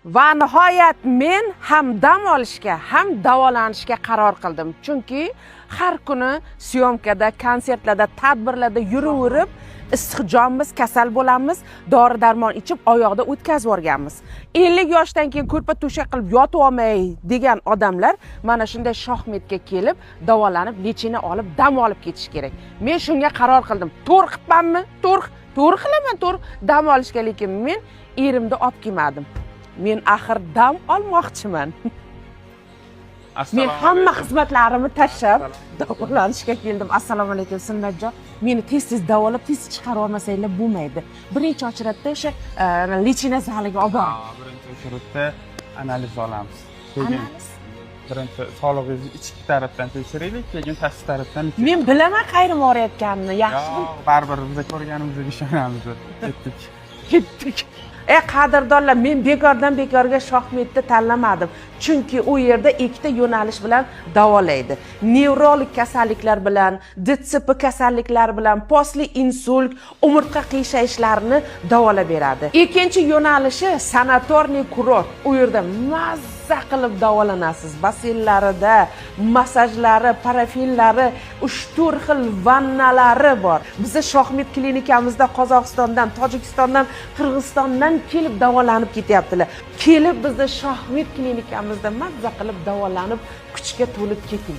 Va nihoyat men ham dam olishga, ham davolanishga qaror qildim. Chunki har kuni syomkada, konsertlarda, tadbirlarda yuraverib, issiqjonmiz, kasal bo'lamiz, dori-darmon ichib oyoqda o'tkazib o'rganmiz. 50 yoshdan keyin ko'rpa to'shak qilib yotib olmay degan odamlar mana shunday shohmetga kelib, davolanib, lechini olib, dam olib ketish kerak. Men shunga qaror qildim. To'g'ri qilibmanmi? To'g'ri qilaman, dam olishga, lekin men erimni olib kelmadim. Men axir dam olmoqchiman. Men hamma xizmatlarimni tashlab davolanishga keldim. Assalomu alaykum Sunnatjon. Meni tez davolab, tez chiqarib olmasanglar bo'lmaydi. Birinchi ochiratda o'sha lechina zaliga olib boring. Birinchi ochiratda analiz olamiz. Analiz? Birinchi sog'lig'ingizni ichki tarafdan tekshiraylik, keyin tashqi tarafdan. Men bilaman qayerga borayotganini, yaxshi. Baribir biz ko'rganimizga ishonamiz. Ketdik. Qadrdonlar, men bekorga shohmetni tanlamadim. Chunki u yerda ikkita yo'nalish bilan davolaydi. Nevrologik kasalliklar bilan, DTSP kasalliklari bilan, postli insult, umurtqa qiyshayishlarini davolab beradi. Ikkinchi yo'nalishi sanatorniy kurort. U yerda mazza qilib davolanasiz. Basenlarida, massajlari, parafillari, 3-4 xil vannalari bor. Bizning shohmet klinikamizda Qozog'istondan, Tojikistondan, Qirg'izistondan kelib davolanib ketyaptilar. Kelib bizning shohmet klinikamizda mazza qilib davolanib, kuchga to'lib keting.